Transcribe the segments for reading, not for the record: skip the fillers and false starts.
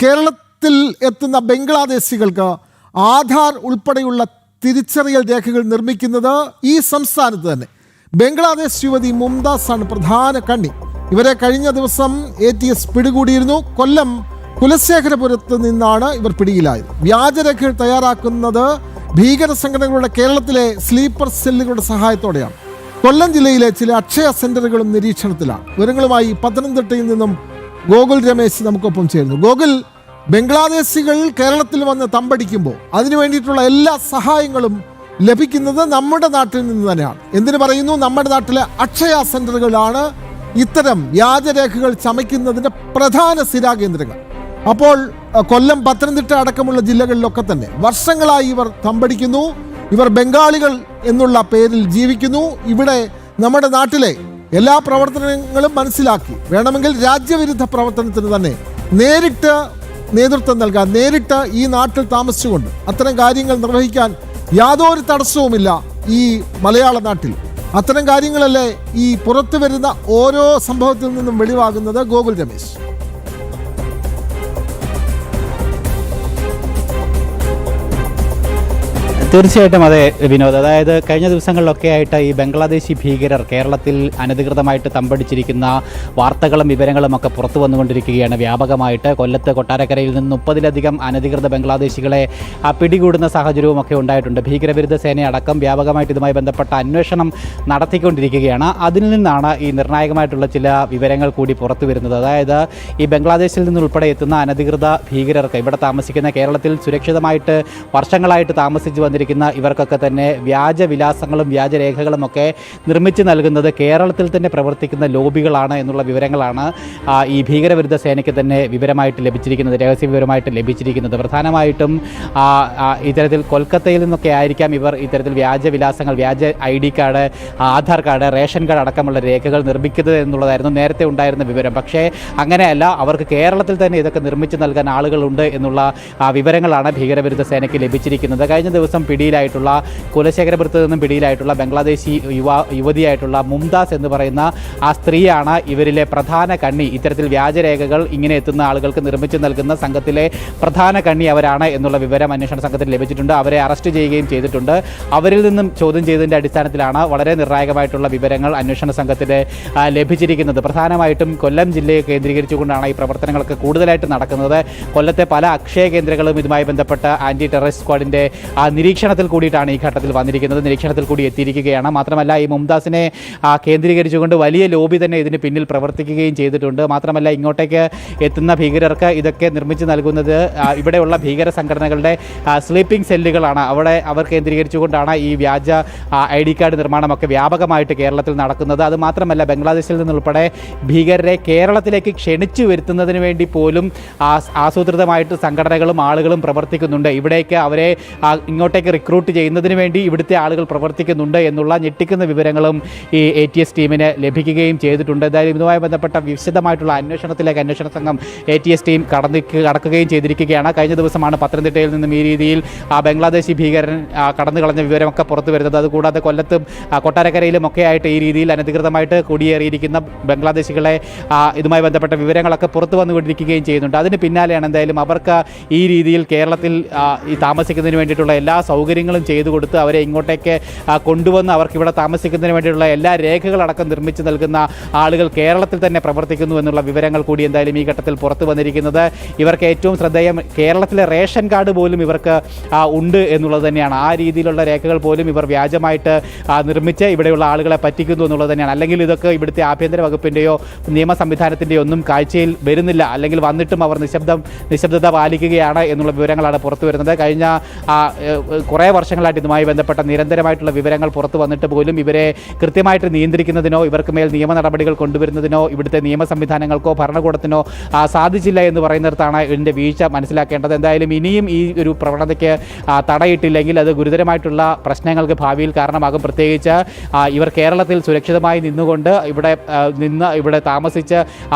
കേരളത്തിൽ എത്തുന്ന ബംഗ്ലാദേശികൾക്ക് ആധാർ ഉൾപ്പെടെയുള്ള തിരിച്ചറിയൽ രേഖകൾ നിർമ്മിക്കുന്നത് ഈ സംസ്ഥാനത്ത് തന്നെ. ബംഗ്ലാദേശ് യുവതി മുംതാസാണ് പ്രധാന കണ്ണി. ഇവരെ കഴിഞ്ഞ ദിവസം ATS പിടികൂടിയിരുന്നു. കൊല്ലം കുലശേഖരപുരത്ത് നിന്നാണ് ഇവർ പിടിയിലായത്. വ്യാജരേഖകൾ തയ്യാറാക്കുന്നത് ഭീകര സംഘടനകളുടെ കേരളത്തിലെ സ്ലീപ്പർ സെല്ലുകളുടെ സഹായത്തോടെയാണ്. കൊല്ലം ജില്ലയിലെ ചില അക്ഷയ സെന്ററുകളും നിരീക്ഷണത്തിലാണ്. വിവരങ്ങളുമായി പത്തനംതിട്ടയിൽ നിന്നും ഗോകുൽ രമേശ് നമുക്കൊപ്പം ചേരുന്നു. ഗോകുൽ, ബംഗ്ലാദേശികൾ കേരളത്തിൽ വന്ന് തമ്പടിക്കുമ്പോൾ അതിനു വേണ്ടിയിട്ടുള്ള എല്ലാ സഹായങ്ങളും ലഭിക്കുന്നത് നമ്മുടെ നാട്ടിൽ നിന്ന് തന്നെയാണ്. എന്തിനു പറയുന്നു? നമ്മുടെ നാട്ടിലെ അക്ഷയ സെന്ററുകളാണ് ഇത്തരം വ്യാജരേഖകൾ ചമയ്ക്കുന്നതിൻ്റെ പ്രധാന സ്ഥിരാകേന്ദ്രങ്ങൾ. അപ്പോൾ കൊല്ലം, പത്തനംതിട്ട അടക്കമുള്ള ജില്ലകളിലൊക്കെ തന്നെ വർഷങ്ങളായി ഇവർ തമ്പടിക്കുന്നു. ഇവർ ബംഗാളികൾ എന്നുള്ള പേരിൽ ജീവിക്കുന്നു. ഇവിടെ നമ്മുടെ നാട്ടിലെ എല്ലാ പ്രവർത്തനങ്ങളും മനസ്സിലാക്കി വേണമെങ്കിൽ രാജ്യവിരുദ്ധ പ്രവർത്തനത്തിന് തന്നെ നേരിട്ട് നേതൃത്വം നൽകാൻ, നേരിട്ട് ഈ നാട്ടിൽ താമസിച്ചുകൊണ്ട് അത്തരം കാര്യങ്ങൾ നിർവഹിക്കാൻ യാതൊരു തടസ്സവുമില്ല ഈ മലയാള നാട്ടിൽ. അത്തരം കാര്യങ്ങളല്ലേ ഈ പുറത്തു വരുന്ന ഓരോ സംഭവത്തിൽ നിന്നും വെളിവാകുന്നത്. ഗോകുൽ രമേശ്. തീർച്ചയായിട്ടും അതെ വിനോദ്. അതായത് കഴിഞ്ഞ ദിവസങ്ങളിലൊക്കെ ആയിട്ട് ഈ ബംഗ്ലാദേശി ഭീകരർ കേരളത്തിൽ അനധികൃതമായിട്ട് തമ്പടിച്ചിരിക്കുന്ന വാർത്തകളും വിവരങ്ങളും ഒക്കെ പുറത്തു വന്നുകൊണ്ടിരിക്കുകയാണ് വ്യാപകമായിട്ട്. കൊല്ലത്ത് കൊട്ടാരക്കരയിൽ നിന്ന് 30-ലധികം അനധികൃത ബംഗ്ലാദേശികളെ പിടികൂടുന്ന സാഹചര്യവും ഒക്കെ ഉണ്ടായിട്ടുണ്ട്. ഭീകരവിരുദ്ധ സേനയടക്കം വ്യാപകമായിട്ട് ഇതുമായി ബന്ധപ്പെട്ട അന്വേഷണം നടത്തിക്കൊണ്ടിരിക്കുകയാണ്. അതിൽ നിന്നാണ് ഈ നിർണായകമായിട്ടുള്ള ചില വിവരങ്ങൾ കൂടി പുറത്തു വരുന്നത്. അതായത് ഈ ബംഗ്ലാദേശിൽ നിന്നുൾപ്പെടെ എത്തുന്ന അനധികൃത ഭീകരർക്ക് ഇവിടെ താമസിക്കുന്ന, കേരളത്തിൽ സുരക്ഷിതമായിട്ട് വർഷങ്ങളായിട്ട് താമസിച്ച് വന്നിരിക്കുന്ന ഇവർക്കൊക്കെ തന്നെ വ്യാജവിലാസങ്ങളും വ്യാജരേഖകളും ഒക്കെ നിർമ്മിച്ച് നൽകുന്നത് കേരളത്തിൽ തന്നെ പ്രവർത്തിക്കുന്ന ലോബികളാണ് എന്നുള്ള വിവരങ്ങളാണ് ഈ ഭീകരവിരുദ്ധ സേനയ്ക്ക് തന്നെ വിവരമായിട്ട് ലഭിച്ചിരിക്കുന്നത്, രഹസ്യ വിവരമായിട്ട് ലഭിച്ചിരിക്കുന്നത്. പ്രധാനമായിട്ടും ഇത്തരത്തിൽ കൊൽക്കത്തയിൽ നിന്നൊക്കെ ആയിരിക്കാം ഇവർ ഇത്തരത്തിൽ വ്യാജവിലാസങ്ങൾ, വ്യാജ ID card, Aadhaar card, ration card അടക്കമുള്ള രേഖകൾ നിർമ്മിക്കുന്നത് എന്നുള്ളതായിരുന്നു നേരത്തെ ഉണ്ടായിരുന്ന വിവരം. പക്ഷേ അങ്ങനെയല്ല, അവർക്ക് കേരളത്തിൽ തന്നെ ഇതൊക്കെ നിർമ്മിച്ച് നൽകാൻ ആളുകളുണ്ട് എന്നുള്ള വിവരങ്ങളാണ് ഭീകരവിരുദ്ധ സേനയ്ക്ക് ലഭിച്ചിരിക്കുന്നത്. കഴിഞ്ഞ ദിവസം പിടിയിലായിട്ടുള്ള, കുലശേഖരപുരത്ത് നിന്നും പിടിയിലായിട്ടുള്ള ബംഗ്ലാദേശി യുവതിയായിട്ടുള്ള മുംതാസ് എന്ന് പറയുന്ന ആ സ്ത്രീയാണ് ഇവരിലെ പ്രധാന കണ്ണി. ഇത്തരത്തിൽ വ്യാജരേഖകൾ ഇങ്ങനെ എത്തുന്ന ആളുകൾക്ക് നിർമ്മിച്ചു നൽകുന്ന സംഘത്തിലെ പ്രധാന കണ്ണി അവരാണ് എന്നുള്ള വിവരം അന്വേഷണ സംഘത്തിന് ലഭിച്ചിട്ടുണ്ട്. അവരെ അറസ്റ്റ് ചെയ്യുകയും ചെയ്തിട്ടുണ്ട്. അവരിൽ നിന്നും ചോദ്യം ചെയ്തതിൻ്റെ അടിസ്ഥാനത്തിലാണ് വളരെ നിർണായകമായിട്ടുള്ള വിവരങ്ങൾ അന്വേഷണ സംഘത്തിന് ലഭിച്ചിരിക്കുന്നത്. പ്രധാനമായിട്ടും കൊല്ലം ജില്ലയെ കേന്ദ്രീകരിച്ചുകൊണ്ടാണ് ഈ പ്രവർത്തനങ്ങളൊക്കെ കൂടുതലായിട്ട് നടക്കുന്നത്. കൊല്ലത്തെ പല അക്ഷയ കേന്ദ്രങ്ങളും ഇതുമായി ബന്ധപ്പെട്ട ആൻറ്റി ടെററിസ്റ്റ് സ്ക്വാഡിൻ്റെ നിരീക്ഷണത്തിൽ കൂടിയിട്ടാണ് ഈ ഘട്ടത്തിൽ വന്നിരിക്കുന്നത്, നിരീക്ഷണത്തിൽ കൂടി എത്തിയിരിക്കുകയാണ്. മാത്രമല്ല ഈ മുംതാസിനെ കേന്ദ്രീകരിച്ചുകൊണ്ട് വലിയ ലോബി തന്നെ ഇതിന് പിന്നിൽ പ്രവർത്തിക്കുകയും ചെയ്തിട്ടുണ്ട്. മാത്രമല്ല ഇങ്ങോട്ടേക്ക് എത്തുന്ന ഭീകരർക്ക് ഇതൊക്കെ നിർമ്മിച്ച് നൽകുന്നത് ഇവിടെയുള്ള ഭീകര സംഘടനകളുടെ സ്ലീപ്പിംഗ് സെല്ലുകളാണ്. അവർ കേന്ദ്രീകരിച്ചുകൊണ്ടാണ് ഈ വ്യാജ ID കാർഡ് നിർമ്മാണമൊക്കെ വ്യാപകമായിട്ട് കേരളത്തിൽ നടക്കുന്നത്. അതുമാത്രമല്ല ബംഗ്ലാദേശിൽ നിന്നുൾപ്പെടെ ഭീകരരെ കേരളത്തിലേക്ക് ക്ഷണിച്ചു വരുത്തുന്നതിന് വേണ്ടി പോലും ആസൂത്രിതമായിട്ട് സംഘടനകളും ആളുകളും പ്രവർത്തിക്കുന്നുണ്ട്. ഇവിടേക്ക് അവരെ ഇങ്ങോട്ടേക്ക് റിക്രൂട്ട് ചെയ്യുന്നതിന് വേണ്ടി ഇവിടുത്തെ ആളുകൾ പ്രവർത്തിക്കുന്നുണ്ട് എന്നുള്ള ഞെട്ടിക്കുന്ന വിവരങ്ങളും ഈ ATS ടീമിന് ലഭിക്കുകയും ചെയ്തിട്ടുണ്ട്. എന്തായാലും ഇതുമായി ബന്ധപ്പെട്ട വിശദമായിട്ടുള്ള അന്വേഷണത്തിലേക്ക് അന്വേഷണ സംഘം ATS ടീം കടക്കുകയും ചെയ്തിരിക്കുകയാണ്. കഴിഞ്ഞ ദിവസമാണ് പത്തനംതിട്ടയിൽ നിന്നും ഈ രീതിയിൽ ബംഗ്ലാദേശി ഭീകരൻ കടന്നു കളഞ്ഞ വിവരമൊക്കെ പുറത്തു വരുന്നത്. അതുകൂടാതെ കൊല്ലത്തും കൊട്ടാരക്കരയിലും ഒക്കെ ആയിട്ട് ഈ രീതിയിൽ അനധികൃതമായിട്ട് കുടിയേറിയിരിക്കുന്ന ബംഗ്ലാദേശികളെ ഇതുമായി ബന്ധപ്പെട്ട വിവരങ്ങളൊക്കെ പുറത്തു വന്നുകൊണ്ടിരിക്കുകയും ചെയ്യുന്നുണ്ട്. അതിന് പിന്നാലെയാണ് എന്തായാലും അവർക്ക് ഈ രീതിയിൽ കേരളത്തിൽ ഈ താമസിക്കുന്നതിന് വേണ്ടിയിട്ടുള്ള എല്ലാ സൗകര്യങ്ങളും ചെയ്തു കൊടുത്ത് അവരെ ഇങ്ങോട്ടേക്ക് കൊണ്ടുവന്ന് അവർക്ക് ഇവിടെ താമസിക്കുന്നതിന് വേണ്ടിയിട്ടുള്ള എല്ലാ രേഖകളടക്കം നിർമ്മിച്ച് നൽകുന്ന ആളുകൾ കേരളത്തിൽ തന്നെ പ്രവർത്തിക്കുന്നു എന്നുള്ള വിവരങ്ങൾ കൂടി എന്തായാലും ഈ ഘട്ടത്തിൽ പുറത്തു വന്നിരിക്കുന്നത്. ഇവർക്ക് ഏറ്റവും ശ്രദ്ധേയം കേരളത്തിലെ റേഷൻ കാർഡ് പോലും ഇവർക്ക് ഉണ്ട് എന്നുള്ളത് തന്നെയാണ്. ആ രീതിയിലുള്ള രേഖകൾ പോലും ഇവർ വ്യാജമായിട്ട് നിർമ്മിച്ച് ഇവിടെയുള്ള ആളുകളെ പറ്റിക്കുന്നു എന്നുള്ളത് തന്നെയാണ്. അല്ലെങ്കിൽ ഇതൊക്കെ ഇവിടുത്തെ ആഭ്യന്തര വകുപ്പിൻ്റെയോ നിയമ സംവിധാനത്തിൻ്റെയോ ഒന്നും കാഴ്ചയിൽ വരുന്നില്ല. അല്ലെങ്കിൽ വന്നിട്ടും അവർ നിശബ്ദത പാലിക്കുകയാണ് എന്നുള്ള വിവരങ്ങളാണ് പുറത്തു വരുന്നത്. കഴിഞ്ഞ കുറേ വർഷങ്ങളായിട്ട് ഇതുമായി ബന്ധപ്പെട്ട നിരന്തരമായിട്ടുള്ള വിവരങ്ങൾ പുറത്തു വന്നിട്ട് പോലും ഇവരെ കൃത്യമായിട്ട് നിയന്ത്രിക്കുന്നതിനോ ഇവർക്ക് മേൽ നിയമ നടപടികൾ കൊണ്ടുവരുന്നതിനോ ഇവിടുത്തെ നിയമ സംവിധാനങ്ങൾക്കോ ഭരണകൂടത്തിനോ സാധിച്ചില്ല എന്ന് പറയുന്നിടത്താണ് ഇതിൻ്റെ വീഴ്ച മനസ്സിലാക്കേണ്ടത്. എന്തായാലും ഇനിയും ഈ ഒരു പ്രവണതയ്ക്ക് തടയിട്ടില്ലെങ്കിൽ അത് ഗുരുതരമായിട്ടുള്ള പ്രശ്നങ്ങൾക്ക് ഭാവിയിൽ കാരണമാകും. പ്രത്യേകിച്ച് ഇവർ കേരളത്തിൽ സുരക്ഷിതമായി നിന്നുകൊണ്ട് ഇവിടെ താമസിച്ച്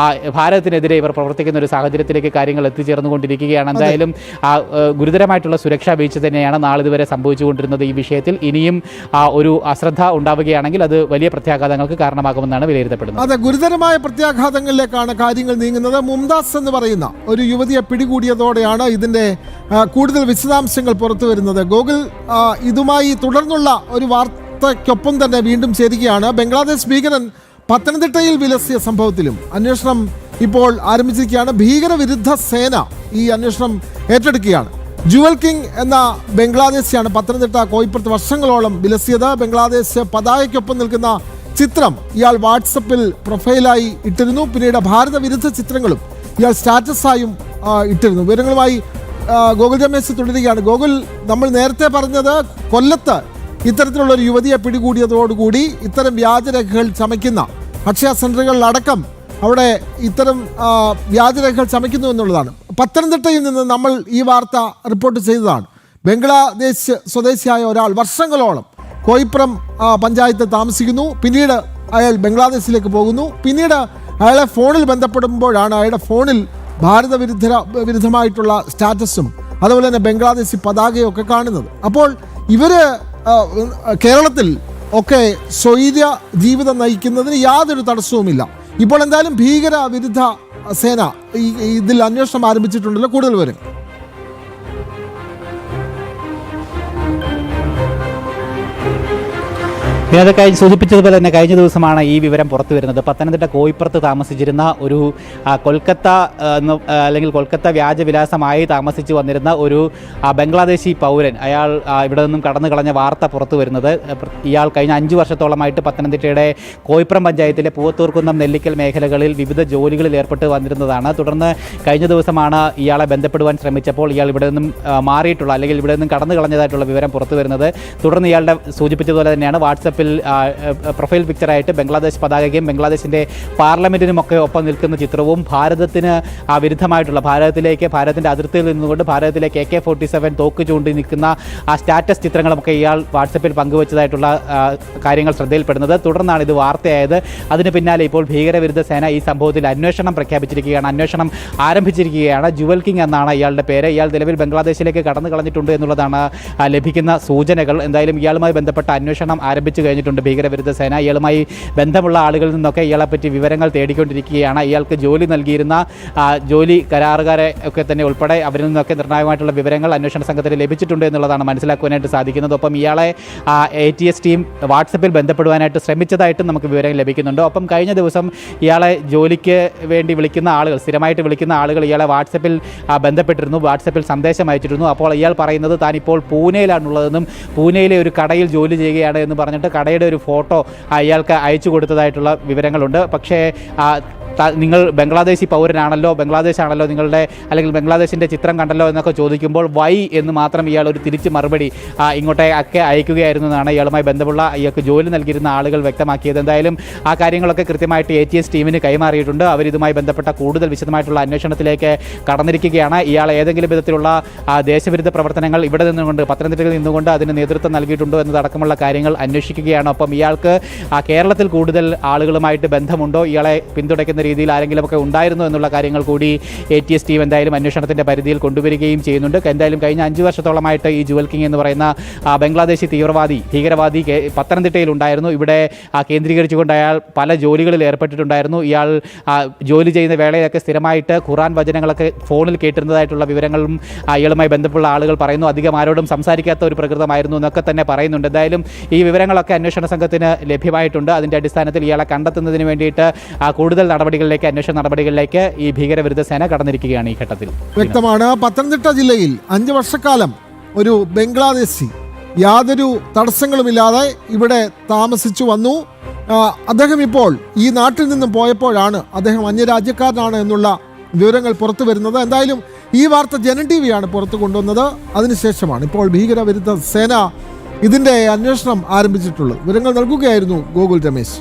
ഭാരതത്തിനെതിരെ ഇവർ പ്രവർത്തിക്കുന്ന ഒരു സാഹചര്യത്തിലേക്ക് കാര്യങ്ങൾ എത്തിച്ചേർന്നുകൊണ്ടിരിക്കുകയാണ്. എന്തായാലും ഗുരുതരമായിട്ടുള്ള സുരക്ഷാ വീഴ്ച തന്നെയാണ് നാളിതുവരെ ഇതുവരെ സംഭവിച്ചുകൊണ്ടിരുന്നത് ഈ വിഷയത്തിൽ ഇനിയും ഒരു അശ്രദ്ധ ഉണ്ടാവുകയാണെങ്കിൽ അത് വലിയ പ്രത്യാഘാതങ്ങൾക്ക് കാരണമാകുമെന്നാണ് വിലയിരുത്തപ്പെടുന്നത്. അതെ, ഗുരുതരമായ പ്രത്യാഘാതങ്ങളിലേക്കാണ് കാര്യങ്ങൾ നീങ്ങുന്നത്. മുംതാസ് എന്ന് പറയുന്ന ഒരു യുവതിയെ പിടികൂടിയതോടെയാണ് ഇതിന്റെ കൂടുതൽ വിശദാംശങ്ങൾ പുറത്തു വരുന്നത്. ഗോകുൽ, ഇതുമായി തുടർന്നുള്ള ഒരു വാർത്തയ്ക്കൊപ്പം തന്നെ വീണ്ടും ചേരുകയാണ്. ബംഗ്ലാദേശ് ഭീകരൻ പത്തനംതിട്ടയിൽ വിലസിയ സംഭവത്തിലും അന്വേഷണം ഇപ്പോൾ ആരംഭിച്ചിരിക്കുകയാണ്. ഭീകരവിരുദ്ധ സേന ഈ അന്വേഷണം ഏറ്റെടുക്കുകയാണ്. ജുവൽ കിങ് എന്ന ബംഗ്ലാദേശിയാണ് പത്തനംതിട്ട കോയിപ്പുറത്ത് വർഷങ്ങളോളം വിലസിയത്. ബംഗ്ലാദേശ് പതാകയ്ക്കൊപ്പം നിൽക്കുന്ന ചിത്രം ഇയാൾ വാട്സപ്പിൽ പ്രൊഫൈലായി ഇട്ടിരുന്നു. പിന്നീട് ഭാരതവിരുദ്ധ ചിത്രങ്ങളും ഇയാൾ സ്റ്റാറ്റസായും ഇട്ടിരുന്നു. വിവരങ്ങളുമായി ഗോകുൽ രമേശ് തുടരുകയാണ്. ഗോകുൽ, നമ്മൾ നേരത്തെ പറഞ്ഞത് കൊല്ലത്ത് ഇത്തരത്തിലുള്ള ഒരു യുവതിയെ പിടികൂടിയതോടുകൂടി ഇത്തരം വ്യാജരേഖകൾ ചമയ്ക്കുന്ന അക്ഷയ സെന്ററുകളിലടക്കം അവിടെ ഇത്തരം വ്യാജരേഖകൾ ചമയ്ക്കുന്നു എന്നുള്ളതാണ്. പത്തനംതിട്ടയിൽ നിന്ന് നമ്മൾ ഈ വാർത്ത റിപ്പോർട്ട് ചെയ്തതാണ്. ബംഗ്ലാദേശ് സ്വദേശിയായ ഒരാൾ വർഷങ്ങളോളം കോയിപ്പുറം പഞ്ചായത്ത് താമസിക്കുന്നു. പിന്നീട് അയാൾ ബംഗ്ലാദേശിലേക്ക് പോകുന്നു. പിന്നീട് അയാളെ ഫോണിൽ ബന്ധപ്പെടുമ്പോഴാണ് അയാളുടെ ഫോണിൽ വിരുദ്ധമായിട്ടുള്ള സ്റ്റാറ്റസും അതുപോലെ തന്നെ ബംഗ്ലാദേശി പതാകയും ഒക്കെ കാണുന്നത്. അപ്പോൾ ഇവര് കേരളത്തിൽ ഒക്കെ സ്വൈര്യ ജീവിതം നയിക്കുന്നതിന് യാതൊരു തടസ്സവുമില്ല. ഇപ്പോൾ എന്തായാലും ഭീകര വിരുദ്ധ സേന ഇതിൽ അന്വേഷണം ആരംഭിച്ചിട്ടുണ്ടല്ലോ. കൂടുതൽ വരും. അതൊക്കെ സൂചിപ്പിച്ചതുപോലെ തന്നെ കഴിഞ്ഞ ദിവസമാണ് ഈ വിവരം പുറത്തു വരുന്നത്. പത്തനംതിട്ട കോയിപ്പുറത്ത് താമസിച്ചിരുന്ന ഒരു കൊൽക്കത്ത അല്ലെങ്കിൽ കൊൽക്കത്ത വ്യാജവിലാസമായി താമസിച്ചു വന്നിരുന്ന ഒരു ബംഗ്ലാദേശി പൗരൻ, അയാൾ ഇവിടെ നിന്നും കടന്നു കളഞ്ഞ വാർത്ത പുറത്തു വരുന്നത്. ഇയാൾ കഴിഞ്ഞ 5 വർഷത്തോളമായിട്ട് പത്തനംതിട്ടയുടെ കോയിപ്പുറം പഞ്ചായത്തിലെ പൂവത്തൂർക്കുന്നം നെല്ലിക്കൽ മേഖലകളിൽ വിവിധ ജോലികളിൽ ഏർപ്പെട്ട് വന്നിരുന്നതാണ്. തുടർന്ന് കഴിഞ്ഞ ദിവസമാണ് ഇയാളെ ബന്ധപ്പെടുവാൻ ശ്രമിച്ചപ്പോൾ ഇയാൾ ഇവിടെ നിന്നും മാറിയിട്ടുള്ള അല്ലെങ്കിൽ ഇവിടെ നിന്നും കടന്നു കളഞ്ഞതായിട്ടുള്ള വിവരം പുറത്തു വരുന്നത്. തുടർന്ന് ഇയാളുടെ സൂചിപ്പിച്ചതുപോലെ തന്നെയാണ് വാട്സപ്പ് പ്രൊഫൈൽ പിക്ചറായിട്ട് ബംഗ്ലാദേശ് പതാകയും ബംഗ്ലാദേശിൻ്റെ പാർലമെൻറ്റിനുമൊക്കെ ഒപ്പം നിൽക്കുന്ന ചിത്രവും ഭാരതത്തിന് വിരുദ്ധമായിട്ടുള്ള ഭാരതത്തിൻ്റെ അതിർത്തിയിൽ നിന്നുകൊണ്ട് ഭാരതത്തിലേക്ക് AK-47 തോക്ക് ചൂണ്ടി നിൽക്കുന്ന സ്റ്റാറ്റസ് ചിത്രങ്ങളുമൊക്കെ ഇയാൾ വാട്സപ്പിൽ പങ്കുവച്ചതായിട്ടുള്ള കാര്യങ്ങൾ ശ്രദ്ധയിൽപ്പെടുന്നത്. തുടർന്നാണ് ഇത് വാർത്തയായത്. അതിന് പിന്നാലെ ഇപ്പോൾ ഭീകരവിരുദ്ധ സേന ഈ സംഭവത്തിൽ അന്വേഷണം പ്രഖ്യാപിച്ചിരിക്കുകയാണ്. അന്വേഷണം ആരംഭിച്ചിരിക്കുകയാണ്. ജുവൽ കിങ് എന്നാണ് ഇയാളുടെ പേര്. ഇയാൾ നിലവിൽ ബംഗ്ലാദേശിലേക്ക് കടന്നു കളഞ്ഞിട്ടുണ്ട് എന്നുള്ളതാണ് ലഭിക്കുന്ന സൂചനകൾ. എന്തായാലും ഇയാളുമായി ബന്ധപ്പെട്ട അന്വേഷണം ആരംഭിച്ചു കഴിഞ്ഞിട്ടുണ്ട് ഭീകരവിരുദ്ധ സേന. ഇയാളുമായി ബന്ധമുള്ള ആളുകളിൽ നിന്നൊക്കെ ഇയാളെപ്പറ്റി വിവരങ്ങൾ തേടിക്കൊണ്ടിരിക്കുകയാണ്. ഇയാൾക്ക് ജോലി നൽകിയിരുന്ന ജോലി കരാറുകാരെ ഒക്കെ തന്നെ ഉൾപ്പെടെ അവരിൽ നിന്നൊക്കെ നിർണായകമായിട്ടുള്ള വിവരങ്ങൾ അന്വേഷണ സംഘത്തിന് ലഭിച്ചിട്ടുണ്ട് എന്നുള്ളതാണ് മനസ്സിലാക്കുവാനായിട്ട് സാധിക്കുന്നത്. ഒപ്പം ഇയാളെ ATS ടീം വാട്സപ്പിൽ ബന്ധപ്പെടുവാനായിട്ട് ശ്രമിച്ചതായിട്ടും നമുക്ക് വിവരം ലഭിക്കുന്നുണ്ട്. ഒപ്പം കഴിഞ്ഞ ദിവസം ഇയാളെ ജോലിക്ക് വേണ്ടി വിളിക്കുന്ന ആളുകൾ, സ്ഥിരമായിട്ട് വിളിക്കുന്ന ആളുകൾ ഇയാളെ വാട്സപ്പിൽ ബന്ധപ്പെട്ടിരുന്നു, വാട്സപ്പിൽ സന്ദേശം അയച്ചിരുന്നു. അപ്പോൾ ഇയാൾ പറയുന്നത് താൻ ഇപ്പോൾ പൂനെയിലാണുള്ളതെന്നും പൂനെയിലെ ഒരു കടയിൽ ജോലി ചെയ്യുകയാണ് എന്ന് പറഞ്ഞിട്ട് കടയുടെ ഒരു ഫോട്ടോ അയാൾക്ക് അയച്ചു കൊടുത്തതായിട്ടുള്ള വിവരങ്ങളുണ്ട്. പക്ഷേ നിങ്ങൾ ബംഗ്ലാദേശി പൗരനാണല്ലോ, ബംഗ്ലാദേശാണല്ലോ നിങ്ങളുടെ, അല്ലെങ്കിൽ ബംഗ്ലാദേശിൻ്റെ ചിത്രം കണ്ടല്ലോ എന്നൊക്കെ ചോദിക്കുമ്പോൾ വൈ എന്ന് മാത്രം ഇയാൾ ഒരു തിരിച്ച് മറുപടി ഇങ്ങോട്ടേക്ക് അയക്കുകയായിരുന്നു എന്നാണ് ഇയാളുമായി ബന്ധമുള്ള ഇയാൾക്ക് ജോലി നൽകിയിരുന്ന ആളുകൾ വ്യക്തമാക്കിയത്. എന്തായാലും ആ കാര്യങ്ങളൊക്കെ കൃത്യമായിട്ട് ATS ടീമിന് കൈമാറിയിട്ടുണ്ട്. അവരിതുമായി ബന്ധപ്പെട്ട കൂടുതൽ വിശദമായിട്ടുള്ള അന്വേഷണത്തിലേക്ക് കടന്നിരിക്കുകയാണ്. ഇയാൾ ഏതെങ്കിലും വിധത്തിലുള്ള ദേശവിരുദ്ധ പ്രവർത്തനങ്ങൾ ഇവിടെ നിന്നുകൊണ്ട് പത്തനംതിട്ടയിൽ നിന്നുകൊണ്ട് അതിന് നേതൃത്വം നൽകിയിട്ടുണ്ടോ എന്നതടക്കമുള്ള കാര്യങ്ങൾ അന്വേഷിക്കുകയാണ്. ഒപ്പം ഇയാൾക്ക് കേരളത്തിൽ കൂടുതൽ ആളുകളുമായിട്ട് ബന്ധമുണ്ടോ, ഇയാളെ പിന്തുണയ്ക്കുന്ന രീതിയിൽ ആരെങ്കിലുമൊക്കെ ഉണ്ടായിരുന്നു എന്നുള്ള കാര്യങ്ങൾ കൂടി ATS ടീം എന്തായാലും അന്വേഷണത്തിൻ്റെ പരിധിയിൽ കൊണ്ടുവരികയും ചെയ്യുന്നുണ്ട്. എന്തായാലും കഴിഞ്ഞ 5 വർഷത്തോളമായിട്ട് ഈ ജുവൽ കിങ് എന്ന് പറയുന്ന ബംഗ്ലാദേശി ഭീകരവാദി പത്തനംതിട്ടയിൽ ഉണ്ടായിരുന്നു. ഇവിടെ കേന്ദ്രീകരിച്ചുകൊണ്ട് അയാൾ പല ജോലികളിൽ ഏർപ്പെട്ടിട്ടുണ്ടായിരുന്നു. ഇയാൾ ജോലി ചെയ്യുന്ന വേളയിലൊക്കെ സ്ഥിരമായിട്ട് ഖുറാൻ വചനങ്ങളൊക്കെ ഫോണിൽ കേട്ടിരുന്നതായിട്ടുള്ള വിവരങ്ങളും ഇയാളുമായി ബന്ധപ്പെട്ട ആളുകൾ പറയുന്നു. അധികം ആരോടും സംസാരിക്കാത്ത ഒരു പ്രകൃതമായിരുന്നു എന്നൊക്കെ തന്നെ പറയുന്നുണ്ട്. എന്തായാലും ഈ വിവരങ്ങളൊക്കെ അന്വേഷണ സംഘത്തിന് ലഭ്യമായിട്ടുണ്ട്. അതിൻ്റെ അടിസ്ഥാനത്തിൽ ഇയാളെ കണ്ടെത്തുന്നതിന് വേണ്ടിയിട്ട് കൂടുതൽ അന്വേഷണ നടപടികളിലേക്ക് ഈ ഭീകരവിരുദ്ധ സേന കടന്നിരിക്കുകയാണ് ഈ ഘട്ടത്തിൽ. വ്യക്തമാണ്. പത്തനംതിട്ട ജില്ലയിൽ 5 വർഷക്കാലം ഒരു ബംഗ്ലാദേശി യാതൊരു തടസ്സങ്ങളുമില്ലാതെ ഇവിടെ താമസിച്ചു വന്നു. അദ്ദേഹം ഇപ്പോൾ ഈ നാട്ടിൽ നിന്നും പോയപ്പോഴാണ് അദ്ദേഹം അന്യരാജ്യക്കാരനാണ് എന്നുള്ള വിവരങ്ങൾ പുറത്തു വരുന്നത്. എന്തായാലും ഈ വാർത്ത ജനം TV ആണ് പുറത്തു കൊണ്ടുവന്നത്. അതിനുശേഷമാണ് ഇപ്പോൾ ഭീകരവിരുദ്ധ സേന ഇതിൻ്റെ അന്വേഷണം ആരംഭിച്ചിട്ടുള്ളത്. വിവരങ്ങൾ നൽകുകയായിരുന്നു ഗോകുൽ രമേശ്.